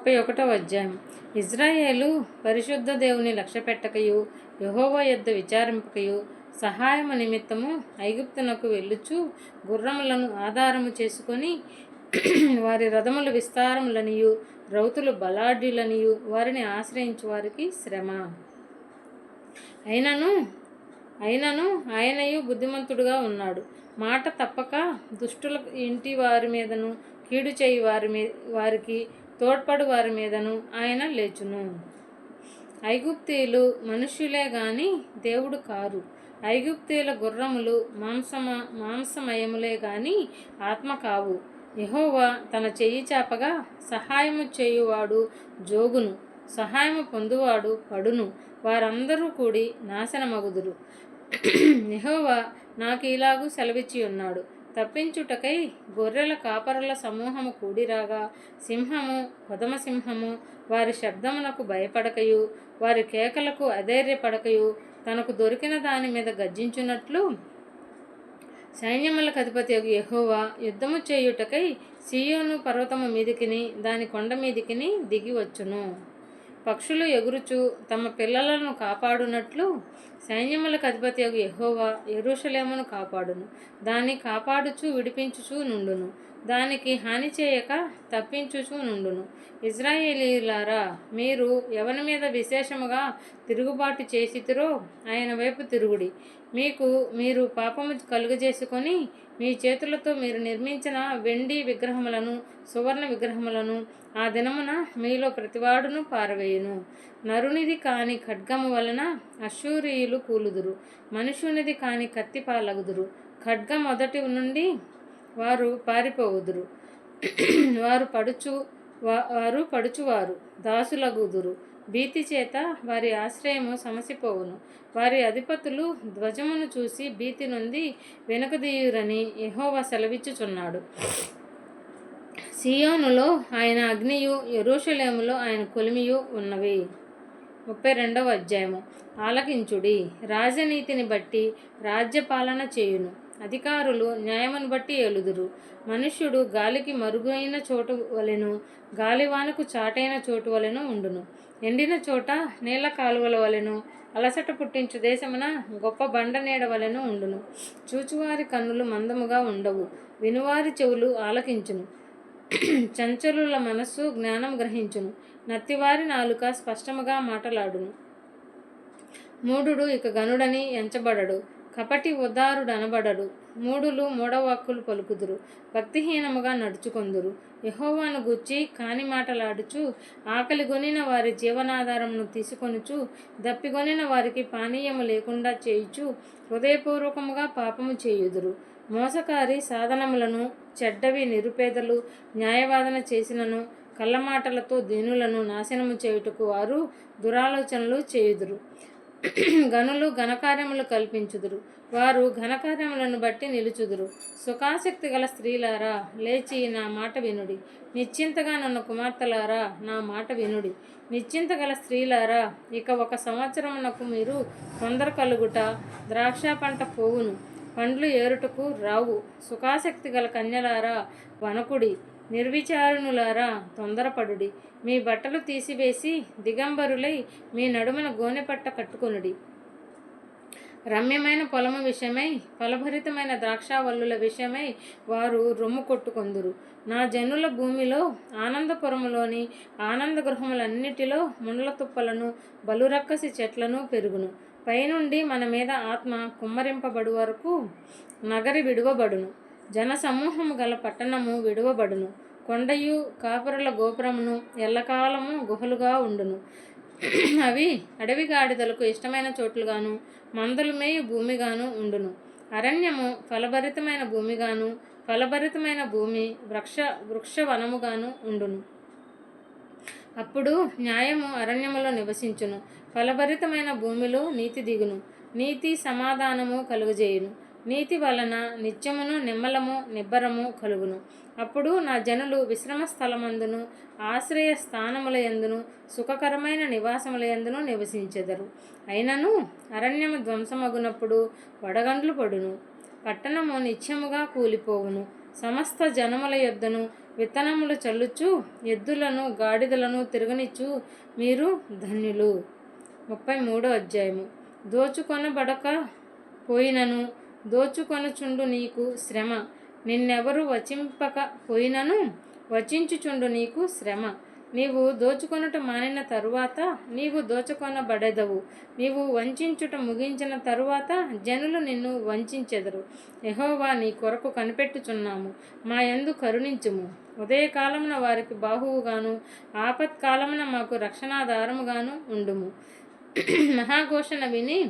31వ అధ్యాయం. ఇజ్రాయేలు పరిశుద్ధ దేవుని లక్ష్యపెట్టకయు యెహోవా యొద్ద విచారింపకయు సహాయము నిమిత్తము ఐగుప్తునకు వెళ్ళుచు గుర్రములను ఆధారము చేసుకొని వారి రథములు విస్తారములనియు రౌతులు బలాఢ్యులనియు వారిని ఆశ్రయించు వారికి శ్రమ. అయినను ఆయనయు బుద్ధిమంతుడుగా ఉన్నాడు. మాట తప్పక దుష్టుల ఇంటి వారి మీదను కీడు చేయి వారికి తోడ్పడు వారి మీదను ఆయన లేచును. ఐగుప్తీయులు మనుష్యులే గాని దేవుడు కారు. ఐగుప్తీయుల గుర్రములు మాంసమయములే గాని ఆత్మ కావు. యెహోవా తన చెయ్యి చాపగా సహాయము చేయువాడు జోగును, సహాయము పొందువాడు పడును. వారందరూ కూడి నాశనమగుదురు. యెహోవా నాకు ఇలాగూ సెలవిచ్చి ఉన్నాడు. తప్పించుటకై గొర్రెల కాపరుల సమూహము కూడిరాగా సింహము కొదమసింహము వారి శబ్దమునకు భయపడకయు వారి కేకలకు అధైర్యపడకయు తనకు దొరికిన దాని మీద గర్జించున్నట్లు సైన్యములకు అధిపతి యెహోవా యుద్ధము చేయుటకై సీయోను పర్వతము మీదికిని దాని కొండ మీదికిని దిగి వచ్చును. పక్షులు ఎగురుచు తమ పిల్లలను కాపాడునట్లు సైన్యములకు అధిపతి యెహోవా యెరూషలేమును కాపాడును. దాన్ని కాపాడుచు విడిపించుచు నుండును. దానికి హాని చేయక తప్పించుచు నుండును. ఇజ్రాయేలీయులారా, మీరు ఎవరి మీద విశేషముగా తిరుగుబాటు చేసితిరో ఆయన వైపు తిరుగుడి. మీరు పాపము కలుగజేసుకొని మీ చేతులతో మీరు నిర్మించిన వెండి విగ్రహములను సువర్ణ విగ్రహములను ఆ దినమున మీలో ప్రతివాడును పారవేయును. నరునిది కాని ఖడ్గము వలన అశ్షూరీయులు కూలుదురు. మనుష్యునిది కాని కత్తి పాలగుదురు. ఖడ్గ మొదటి నుండి వారు పారిపోవుదురు. వారు పడుచువారు దాసులగుదురు. భీతి చేత వారి ఆశ్రయము సమసిపోవును. వారి అధిపతులు ధ్వజమును చూసి భీతి నొంది వెనుకదీయురని యెహోవా సెలవిచ్చుచున్నాడు. సీయోనులో ఆయన అగ్నియు యెరూషలేములో ఆయన కొలిమియు ఉన్నవి. 32వ అధ్యాయము. ఆలకించుడి. రాజనీతిని బట్టి రాజ్యపాలన చేయును. అధికారులు న్యాయమును బట్టి ఏలుదురు. మనుష్యుడు గాలికి మరుగైన చోటు వలెను గాలివానకు చాటైన చోటు వలెను ఉండును. ఎండిన చోట నీళ్ల కాలువల వలెను అలసట పుట్టించు దేశమున గొప్ప బండ నీడ వలెను ఉండును. చూచువారి కన్నులు మందముగా ఉండవు, వినువారి చెవులు ఆలకించును. చంచలుల మనస్సు జ్ఞానం గ్రహించును. నత్తివారి నాలుక స్పష్టముగా మాటలాడును. మూఢుడు ఇక గనుడని ఎంచబడడు, కపటి ఉదారుడనబడడు. మూఢులు మూఢవాక్కులు పలుకుదురు, భక్తిహీనముగా నడుచుకొందురు. యెహోవాను గూర్చి కాని మాటలాడుచు ఆకలిగొనిన వారి జీవనాధారమును తీసుకొనుచు దప్పిగొనిన వారికి పానీయము లేకుండా చేయుచు హృదయపూర్వకముగా పాపము చేయుదురు. మోసకారి సాధనములను చెడ్డవి నిరుపేదలు న్యాయవాదన చేసినను కళ్ళమాటలతో దీనులను నాశనము చేయుటకు వారు దురాలోచనలు చేయుదురు. గనులు ఘనకార్యములు కల్పించుదురు. వారు ఘనకార్యములను బట్టి నిలుచుదురు. సుఖాసక్తి గల స్త్రీలారా, లేచి నా మాట వినుడి. నిశ్చింతగా నన్న కుమార్తెలారా, నా మాట వినుడి. నిశ్చింత గల స్త్రీలారా, ఇక 1 సంవత్సరమునకు మీరు తొందర కలుగుట, ద్రాక్ష పంట పోవును, పండ్లు ఏరుటకు రావు. సుఖాసక్తి గల కన్యలారా, వనకుడి. నిర్విచారణులారా, తొందరపడుడి. మీ బట్టలు తీసివేసి దిగంబరులై మీ నడుమన గోనెపట్ట కట్టుకొనుడి. రమ్యమైన పొలము విషయమై ఫలభరితమైన ద్రాక్షావల్లుల విషయమై వారు రొమ్ము కొట్టుకొందురు. నా జనుల భూమిలో ఆనందపురములోని ఆనంద గృహములన్నిటిలో ముండ్ల తుప్పలను బలురక్కసి చెట్లను పెరుగును. పైనుండి మన మీద ఆత్మ కుమ్మరింపబడు వరకు నగరి విడువబడును. జనసమూహము గల పట్టణము విడువబడును. కొండయు కాపురుల గోపురమును ఎల్లకాలము గుహలుగా ఉండును. అవి అడవి గాడిదలకు ఇష్టమైన చోట్లుగాను మందలు మేయు భూమిగాను ఉండును. అరణ్యము ఫలభరితమైన భూమిగాను ఫలభరితమైన భూమి వృక్షవనముగాను ఉండును. అప్పుడు న్యాయము అరణ్యములో నివసించును. ఫలభరితమైన భూమిలో నీతి దిగును. నీతి సమాధానము కలుగజేయును. నీతి వలన నిత్యమును నిమ్మలము నిబ్బరము కలుగును. అప్పుడు నా జనులు విశ్రమ స్థలమందును ఆశ్రయ స్థానముల యందును సుఖకరమైన నివాసముల యందును నివసించెదరు. అయినను అరణ్యము ధ్వంసమగునప్పుడు వడగండ్లు పడును. పట్టణము నిత్యముగా కూలిపోవును. సమస్త జనముల యొద్దను విత్తనములు చల్లుచు ఎద్దులను గాడిదలను తిరగనిచ్చు మీరు ధన్యులు. 33వ అధ్యాయము. దోచుకొనబడక పోయినను దోచుకొనుచుండు నీకు శ్రమ, నిన్నెవరు వచింపక పోయినను వచించుచుండు నీకు శ్రమ. నీవు దోచుకొనుట మానిన తరువాత నీవు దోచుకొనబడెదవు. నీవు వంచుట ముగించిన తరువాత జనులు నిన్ను వంచెదరు. యెహోవా నీ కొరకు కనిపెట్టుచున్నాము, మా యందు కరుణించుము. ఉదయకాలమున వారికి బాహువుగాను ఆపత్కాలమున మాకు రక్షణాధారముగాను ఉండుము. మహాఘోషణ విని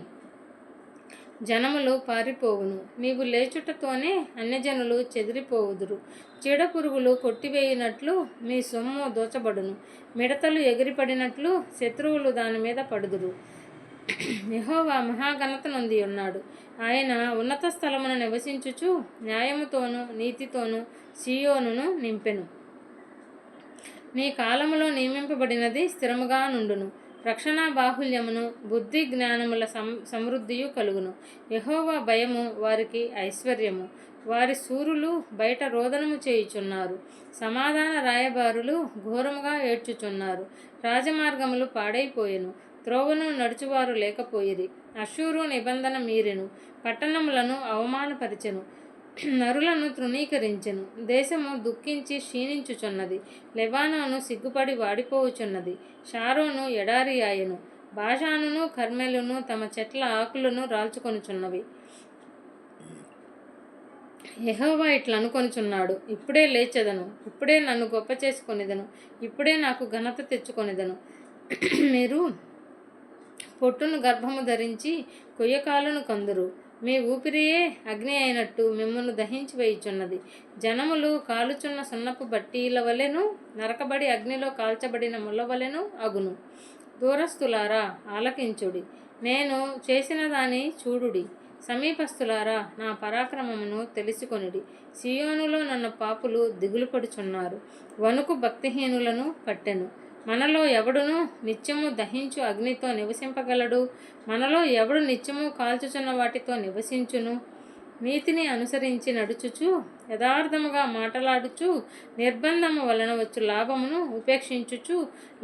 జనములు పారిపోవును. నీవు లేచుటతోనే అన్యజనులు చెదిరిపోవుదురు. చీడపురుగులు కొట్టివేయినట్లు మీ సొమ్ము దోచబడును. మిడతలు ఎగిరిపడినట్లు శత్రువులు దాని మీద పడుదురు. యెహోవా మహాఘనత నొంది ఉన్నాడు. ఆయన ఉన్నత స్థలమున నివసించుచు న్యాయముతోనూ నీతితోనూ సీయోనును నింపెను. నీ కాలములో నియమింపబడినది స్థిరముగా నుండును. రక్షణ బాహుల్యమును బుద్ధి జ్ఞానముల సమృద్ధియు కలుగును. యెహోవా భయము వారికి ఐశ్వర్యము. వారి శూరులు బయట రోదనము చేయుచున్నారు. సమాధాన రాయబారులు ఘోరముగా ఏడ్చుచున్నారు. రాజమార్గములు పాడైపోయెను, త్రోవను నడుచువారు లేకపోయిరి. అష్షూరు నిబంధన మీరెను, పట్టణములను అవమానపరిచెను, నరులను తృణీకరించెను. దేశము దుఃఖించి క్షీణించుచున్నది. లెబానోను సిగ్గుపడి వాడిపోవుచున్నది. షారోను ఎడారి ఆయెను. బాషానును కర్మెలును తమ చెట్ల ఆకులను రాల్చుకొనుచున్నవి. యెహోవా ఇట్లనుకొనుచున్నాడు, ఇప్పుడే లేచెదను, ఇప్పుడే నన్ను గొప్ప చేసుకొనిదను, ఇప్పుడే నాకు ఘనత తెచ్చుకొనిదను. మీరు పొట్టును గర్భము ధరించి కొయ్యకాలను కందురు. మీ ఊపిరియే అగ్ని అయినట్టు మిమ్మల్ని దహించి వేయుచున్నది. జనములు కాలుచున్న సున్నపు బట్టీల వలెను నరకబడి అగ్నిలో కాల్చబడిన ముళ్ళ వలెను అగును. దూరస్థులారా ఆలకించుడి, నేను చేసిన దాని చూడుడి. సమీపస్థులారా నా పరాక్రమమును తెలుసుకొనిడి. సియోనులో నన్ను పాపులు దిగులు పడుచున్నారు. వణుకు భక్తిహీనులను పట్టెను. మనలో ఎవడును నిత్యము దహించు అగ్నితో నివసింపగలడు? మనలో ఎవడు నిత్యము కాల్చుచున్న వాటితో నివసించును? నీతిని అనుసరించి నడుచుచు యథార్థముగా మాటలాడుచు నిర్బంధము వలన వచ్చు లాభమును ఉపేక్షించుచు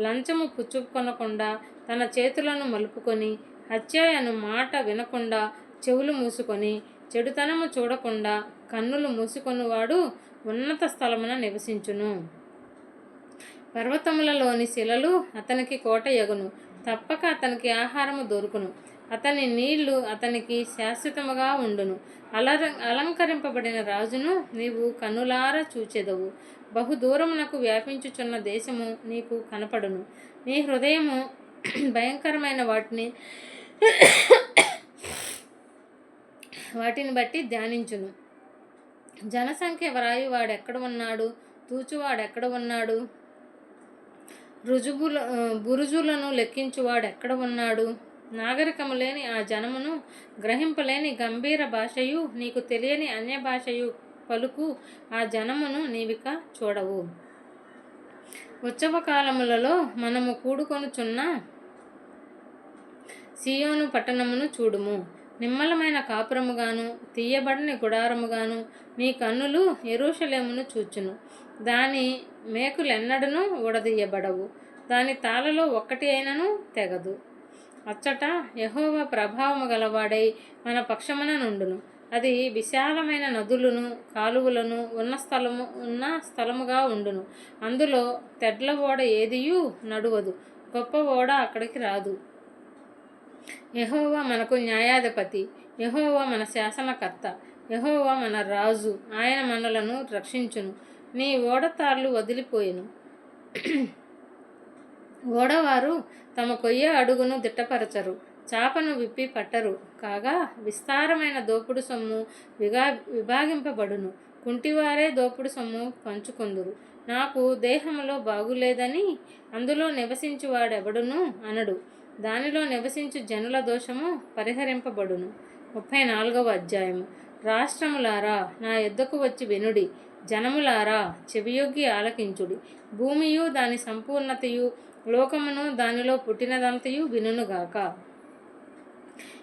లంచము పుచ్చుకొనకుండా తన చేతులను మలుపుకొని హత్య అను మాట వినకుండా చెవులు మూసుకొని చెడుతనము చూడకుండా కన్నులు మూసుకొనివాడు ఉన్నత స్థలమున నివసించును. పర్వతములలోని శిలలు అతనికి కోట యగును. తప్పక అతనికి ఆహారము దొరుకును. అతని నీళ్లు అతనికి శాశ్వతముగా ఉండును. అలంకరింపబడిన రాజును నీవు కన్నులారా చూచెదవు. బహుదూరమునకు వ్యాపించుచున్న దేశము నీకు కనపడును. నీ హృదయము భయంకరమైన వాటిని బట్టి ధ్యానించును. జనసంఖ్య వ్రాయువాడెక్కడ ఉన్నాడు? తూచువాడెక్కడ ఉన్నాడు? బురుజులను లెక్కించువాడెక్కడ ఉన్నాడు? నాగరికము లేని ఆ జనమును, గ్రహింపలేని గంభీర భాషయు నీకు తెలియని అన్య భాషయు పలుకు ఆ జనమును నీవిక చూడవు. ఉత్సవ కాలములలో మనము కూడుకొనుచున్న సియోను పట్టణమును చూడుము. నిమ్మలమైన కాపురముగాను తీయబడని గుడారముగాను నీ కన్నులు యెరూషలేమును చూచును. దాని మేకులెన్నడనూ ఊడదీయబడవు, దాని తాళలో ఒక్కటి అయినను తెగదు. అచ్చట యెహోవా ప్రభావము గలవాడై మన పక్షమున నుండును. అది విశాలమైన నదులను కాలువలను ఉన్న స్థలముగా ఉండును. అందులో తెడ్ల ఓడ ఏదియూ నడువదు, గొప్ప ఓడ అక్కడికి రాదు. యెహోవా మనకు న్యాయాధిపతి, యెహోవా మన శాసనకర్త, యెహోవా మన రాజు. ఆయన మనలను రక్షించును. నీ ఓడతాళ్ళు వదిలిపోయెను. ఓడవారు తమ కొయ్య అడుగును దిట్టపరచరు, చాపను విప్పి పట్టరు. కాగా విస్తారమైన దోపుడు సొమ్ము విభాగింపబడును. కుంటివారే దోపుడు సొమ్ము పంచుకొందురు. నాకు దేహములో బాగులేదని అందులో నివసించువాడెవడును అనడు. దానిలో నివసించు జనుల దోషము పరిహరింపబడును. 34వ అధ్యాయము. రాష్ట్రములారా నా యొద్దకు వచ్చి వినుడి, జనములారా చెవియొగ్గి ఆలకించుడి. భూమియు దాని సంపూర్ణతయు లోకమును దానిలో పుట్టినదంతయు వినుగాక.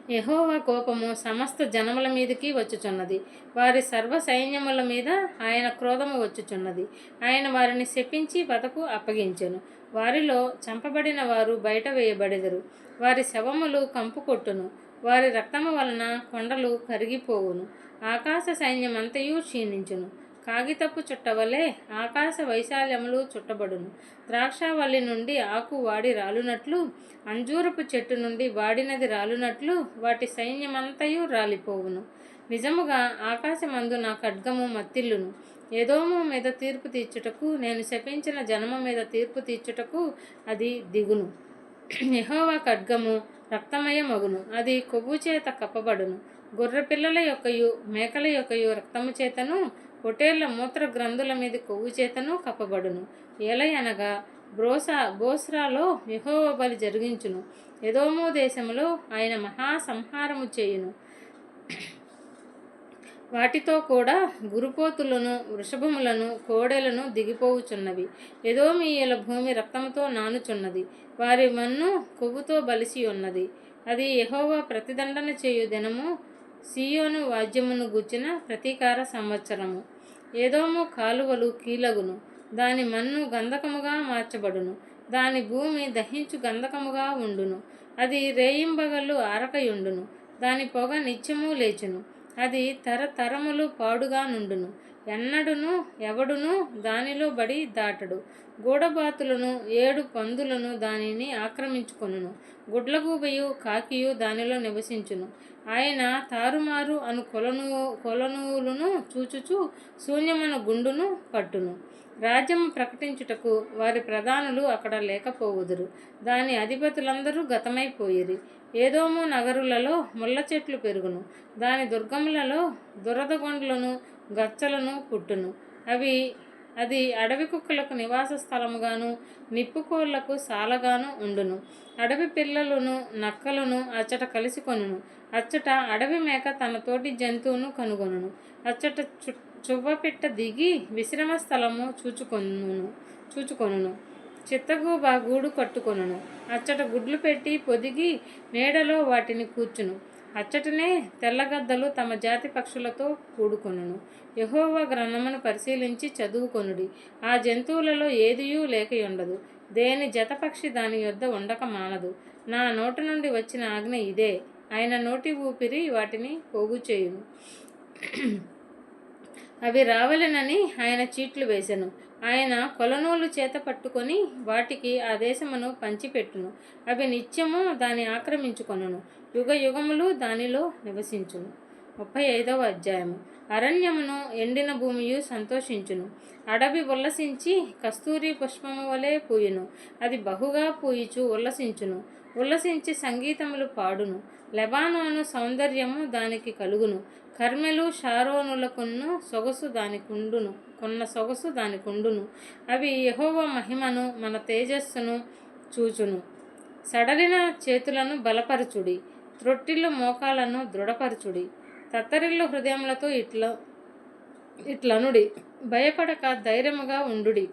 యెహోవా కోపము సమస్త జనముల మీదకి వచ్చుచున్నది. వారి సర్వ సైన్యముల మీద ఆయన క్రోధము వచ్చుచున్నది. ఆయన వారిని శపించి వధకు అప్పగించెను. వారిలో చంపబడిన వారు బయట వేయబడెదరు. వారి శవములు కంపు కొట్టును. వారి రక్తము వలన కొండలు కరిగిపోవును. ఆకాశ సైన్యమంతయు క్షీణించును. కాగితపు చుట్టవలే ఆకాశ వైశాల్యములు చుట్టబడును. ద్రాక్షావల్లి నుండి ఆకు వాడి రాలునట్లు, అంజూరపు చెట్టు నుండి వాడినది రాలునట్లు వాటి సైన్యమంతయు రాలిపోవును. నిజముగా ఆకాశమందు నా ఖడ్గము మత్తిల్లును. ఎదోము మీద తీర్పు తీర్చుటకు, నేను శపించిన జనము మీద తీర్పు తీర్చుటకు అది దిగును. యెహోవా ఖడ్గము రక్తమయమగును. అది కొవ్వు చేత కప్పబడును. గొర్రెపిల్లల యొక్కయు మేకల యొక్కయు రక్తము చేతను, పొటేళ్ల మూత్ర గ్రంథుల మీద కొవ్వు చేతను కప్పబడును. ఏలయనగా బోస్రాలో యెహోవా బలి జరిగించును. ఎదోము దేశములో ఆయన మహాసంహారము చేయును. వాటితో కూడా గురుపోతులను, వృషభములను, కోడెలను దిగిపోవుచున్నవి. ఎదోమీయుల భూమి రక్తముతో నానుచున్నది. వారి మన్ను కొవ్వుతో బలిసి ఉన్నది. అది యెహోవా ప్రతిదండన చేయు దినము, సీయోను వాద్యమును గూర్చిన ప్రతీకార సంవత్సరము. ఏదోము కాలువలు కీలగును. దాని మన్ను గంధకముగా మార్చబడును. దాని భూమి దహించు గంధకముగా ఉండును. అది రేయింబగళ్ళు ఆరకయుండును. దాని పొగ నిత్యము లేచును. అది తరతరములు పాడుగా నుండును. ఎన్నడును ఎవడును దానిలో బడి దాటడు. గూడబాతులను 7 పందులను దానిని ఆక్రమించుకొనును. గుడ్లగూబయు కాకియు దానిలో నివసించును. ఆయన తారుమారు అను కొలనులను చూచుచు శూన్యమైన గుండును పట్టును. రాజ్యము ప్రకటించుటకు వారి ప్రధానులు అక్కడ లేకపోవుదురు. దాని అధిపతులందరూ గతమైపోయిరి. ఏదోము నగరులలో ముళ్ళ చెట్లు పెరుగును. దాని దుర్గములలో దురదగొండ్లను గచ్చలను పుట్టును. అది అడవి కుక్కలకు నివాస స్థలముగాను, నిప్పుకోళ్లకు సాలగాను ఉండును. అడవి పిల్లలను నక్కలను అచ్చట కలిసి కొనును. అచ్చట అడవి మేక తన తోటి జంతువును కనుగొనును. అచ్చట చువ్వపిట్ట దిగి విశ్రమ స్థలము చూచుకొనును. చిత్తగూబ గూడు కట్టుకొనును. అచ్చట గుడ్లు పెట్టి పొదిగి నీడలో వాటిని కూర్చును. అచ్చటనే తెల్లగద్దలు తమ జాతి పక్షులతో కూడుకొనును. యెహోవా గ్రంథమును పరిశీలించి చదువుకొనుడి. ఆ జంతువులలో ఏదియూ లేకయుండదు. దేని జతపక్షి దాని యొద్ద ఉండక మానదు. నా నోటి నుండి వచ్చిన ఆజ్ఞ ఇదే. ఆయన నోటి ఊపిరి వాటిని పోగు చేయును. అవి రావలెనని ఆయన చీట్లు వేసెను. ఆయన కొలనూలు చేత పట్టుకొని వాటికి ఆ దేశమును పంచిపెట్టును. అవి నిత్యము దాన్ని ఆక్రమించుకొనును. యుగ యుగములు దానిలో నివసించును. 35వ అధ్యాయము. అరణ్యమును ఎండిన భూమియు సంతోషించును. అడవి ఉల్లసించి కస్తూరి పుష్పము వలె పూయును. అది బహుగా పూయిచు ఉల్లసించును. ఉల్లసించి సంగీతములు పాడును. లెబానోను సౌందర్యము దానికి కలుగును. కర్మెలు షారోనులకున్న సొగసు దానికుండును. అవి యెహోవా మహిమను, మన తేజస్సును చూచును. సడలిన చేతులను బలపరచుడి. త్రొట్టిల్లు మోకాలను దృఢపరచుడి. తత్తరిల్లు హృదయములతో ఇట్లనుడి. భయపడక ధైర్యముగా ఉండుడి.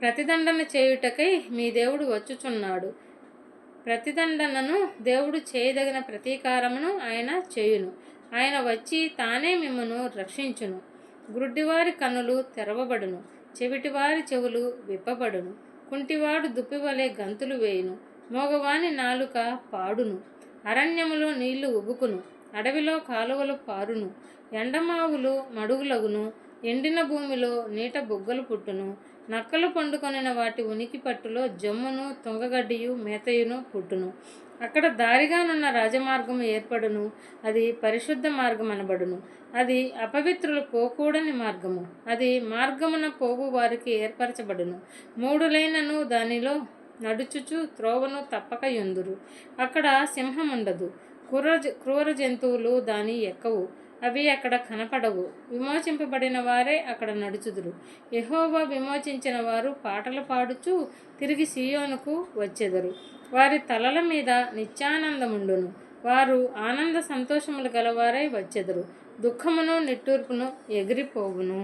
ప్రతిదండన చేయుటకై మీ దేవుడు వచ్చుచున్నాడు. ప్రతిదండనను దేవుడు చేయదగిన ప్రతీకారమును ఆయన చేయును. ఆయన వచ్చి తానే మిమ్మును రక్షించును. గ్రుడ్డివారి కన్నులు తెరవబడును. చెవిటివారి చెవులు విప్పబడును. కుంటివాడు దుప్పివలే గంతులు వేయును. మోగవాని నాలుక పాడును. అరణ్యములో నీళ్లు ఉబుకును. అడవిలో కాలువలు పారును. ఎండమావులు మడుగులగును. ఎండిన భూమిలో నీట బుగ్గలు పుట్టును. నక్కలు పండుకొనిన వాటి ఉనికి పట్టులో జమ్మును, తుంగగడ్డియు, మేతయును పుట్టును. అక్కడ దారిగానున్న రాజమార్గము ఏర్పడును. అది పరిశుద్ధ మార్గం అనబడును. అది అపవిత్రులు పోకూడని మార్గము. అది మార్గమున పోవు వారికి ఏర్పరచబడును. 3 లైనను దానిలో నడుచుచు త్రోవను తప్పక యుందురు. అక్కడ సింహముండదు. క్రూర జంతువులు దాని ఎక్కవు. అవి అక్కడ కనపడవు. విమోచింపబడిన వారే అక్కడ నడుచుదురు. యెహోవా విమోచించిన వారు పాటలు పాడుచు తిరిగి సీయోనుకు వచ్చెదరు. వారి తలల మీద నిత్యానందముండును. వారు ఆనంద సంతోషములు గలవారై వచ్చెదరు. దుఃఖమును నిట్టూర్పును ఎగిరిపోవును.